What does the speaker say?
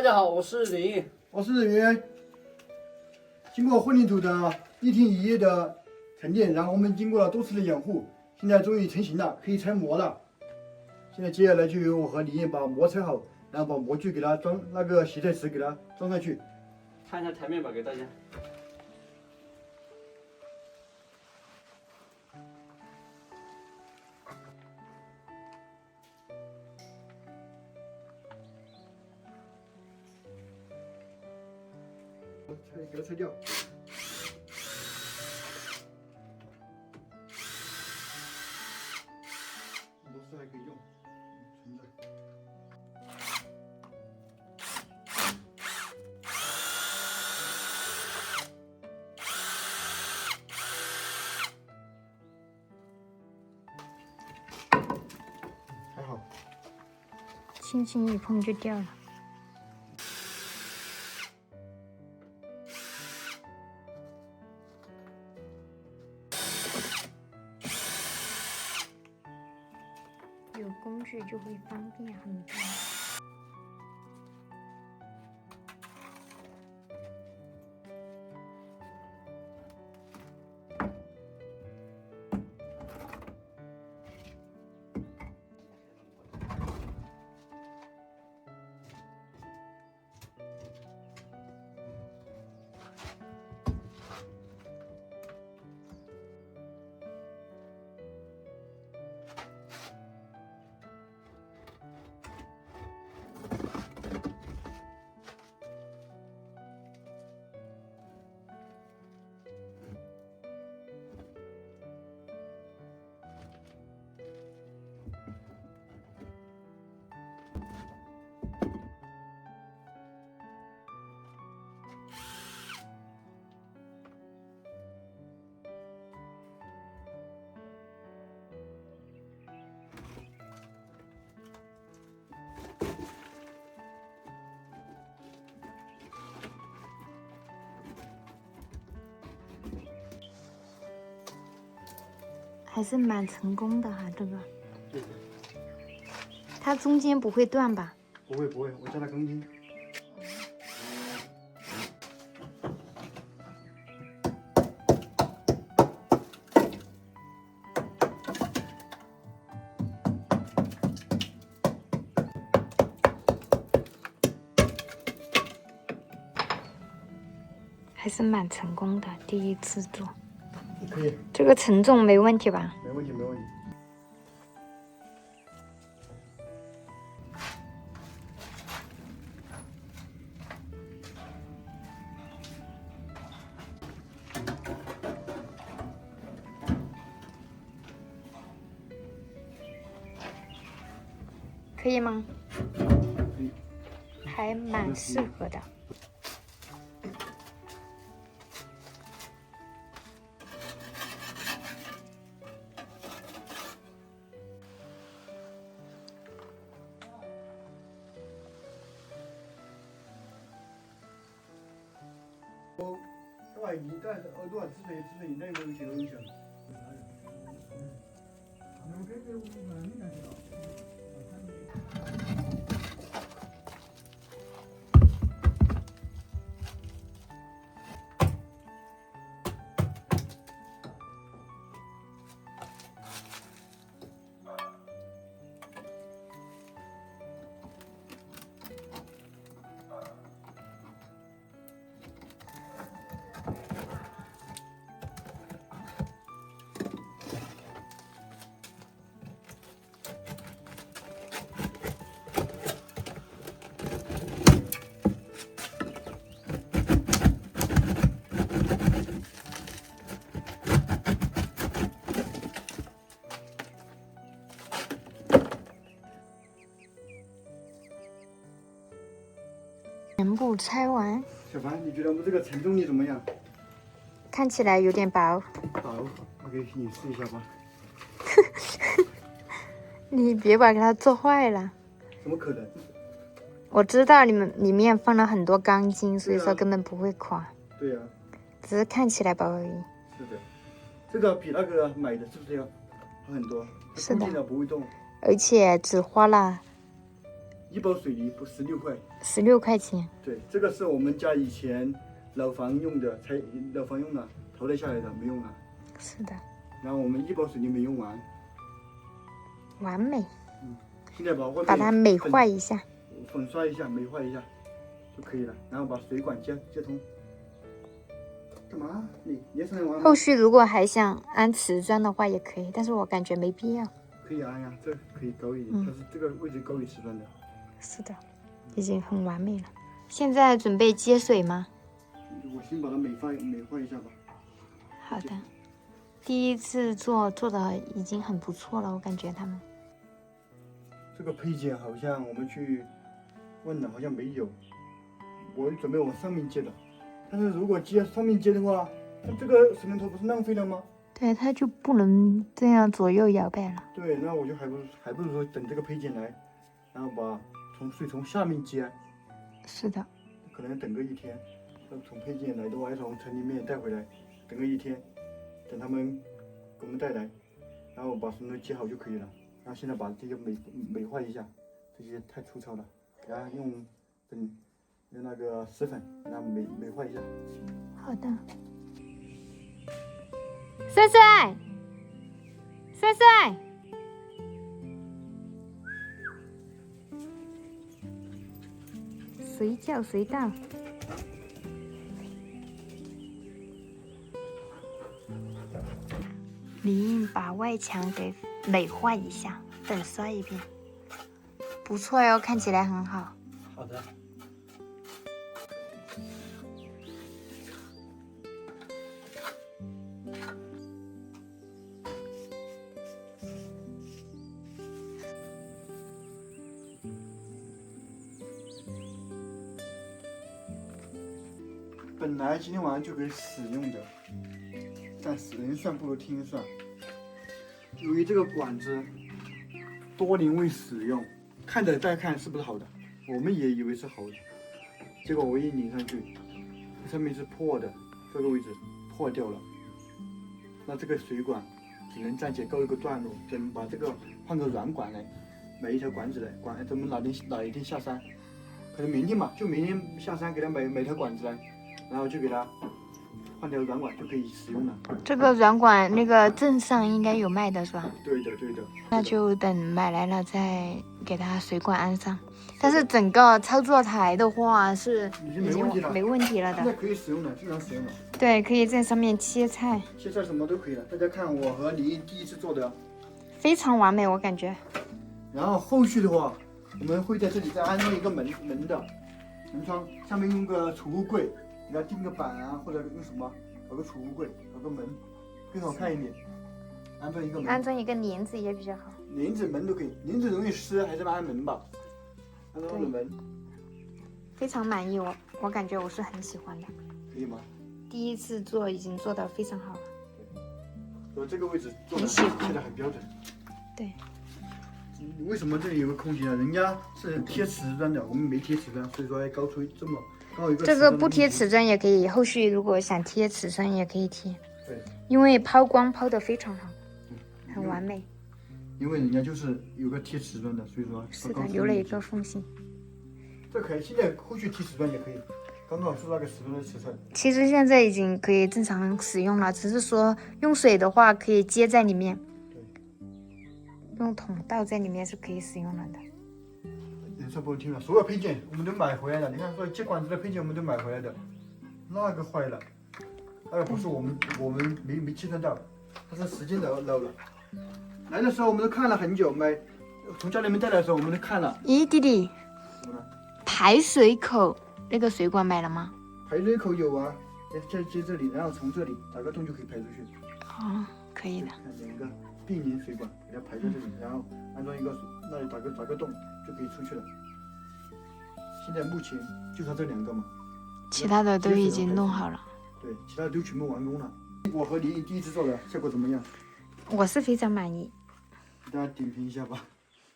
家好，我是林，我是云。经过混凝土的一天一夜的沉淀，然后我们经过了多次的养护，现在终于成型了，可以拆模了。现在接下来就由我和李艳把模拆好，然后把模具给它装那个洗菜池给它装上去。看一下台面吧，给大家。给它拆掉。螺丝还可以用，存着。还好。轻轻一碰就掉了。有工具就会方便很多。还是蛮成功的哈，这个。对的。它中间不会断吧？不会，我加了钢筋。还是蛮成功的，第一次做。可以。这个承重没问题吧？没问题，没问题。可以吗？可以。还蛮适合的。多少吃水饮料都有影响。全部拆完，小凡，你觉得我们这个承重力怎么样？看起来有点薄。薄，我给你试一下吧。你别把它做坏了。怎么可能？我知道你们里面放了很多钢筋，所以说根本不会垮。对呀。只是看起来薄而已。是的，这个比那个买的是不是要好很多？是的。不会动。而且只花了一包水泥不16块。16块钱。对，这个是我们家以前老房用的，老房用的淘汰下来的，没用了。是的，然后我们1包水泥没用完，完美，现在把外面把它美化一下。粉刷一下，美化一下就可以了。然后把水管接通。干嘛？你也上来玩吗？后续如果还想安瓷砖的话也可以，但是我感觉没必要。可以安呀，这可以高一点，它是这个位置高于瓷砖的。是的，已经很完美了。现在准备接水吗？我先把它美化一下吧。好的，第一次做的已经很不错了，我感觉他们。这个配件好像我们去问了，好像没有。我准备往上面接的，但是如果接上面接的话，那这个水龙头不是浪费了吗？对，它就不能这样左右摇摆了。对，那我就还不如说等这个配件来，然后把水从下面接。是的，可能等个1天，从配件来的话，要从城里面带回来，等个1天，等他们给我们带来，然后把水龙头接好就可以了。然后现在把这些美化一下，这些太粗糙了，给它用那个石粉给它美化一下。好的。帅帅，帅帅，随叫随到。李颖把外墙给美化一下，粉刷一遍，不错哟，看起来很好。好的。本来今天晚上就可以使用的，但是人算不如天算。由于这个管子多年未使用，看着再看是不是好的，我们也以为是好的，结果我一拧上去，上面是破的，这个位置破掉了。那这个水管只能暂且告一个段落，等把这个换个软管来，买一条管子来，咱们哪一天下山，可能明天吧，就明天下山给他买条管子来。然后就给它换条软管就可以使用了。这个软管那个镇上应该有卖的是吧？对的，对的。那就等买来了再给它水管安上。但是整个操作台的话是已经没问题了的。现在可以使用了，正常使用了。对，可以在上面切菜。切菜什么都可以了。大家看我和李第一次做的，非常完美，我感觉。然后后续的话，我们会在这里再安装一个门窗，上面用个储物柜。给它钉个板啊，或者用什么搞个储物柜，搞个门，更好看一点。安装一个门，安装一个帘子也比较好。帘子门都可以，帘子容易湿，还是安门吧。安装个门，非常满意，我感觉我是很喜欢的。可以吗？第一次做已经做得非常好了。对，这个位置做的很喜欢，切的很标准。对。为什么这里有个空间呢？人家是贴瓷砖的，我们没贴瓷砖，所以说还高出这么。这个不贴瓷砖也可以，后续如果想贴瓷砖也可以贴。对，因为抛光抛得非常好，很完美。因为人家就是有个贴瓷砖的，所以说是的，留了一个缝隙。这可以，现在后续贴瓷砖也可以。刚刚是那个瓷砖的尺寸。其实现在已经可以正常使用了，只是说用水的话可以接在里面，用桶倒在里面是可以使用了的。人说不能听了，所有配件我们都买回来的。你看，说接管子的配件我们都买回来的，那个坏了，那个不是我们没计算到，它是时间漏了。来的时候我们都看了很久，从家里面带来的时候我们都看了。咦，弟弟，什么呢？排水口那个水管买了吗？排水口有啊，接这里，然后从这里打个洞就可以排出去。哦，可以的。两个并联水管给它排在这里，然后安装一个那里打个洞就可以出去了。现在目前就差这2个嘛，其他的都已经弄好了。对，其他都全部完工了。我和李第一次做的效果怎么样？我是非常满意。给大家点评一下吧。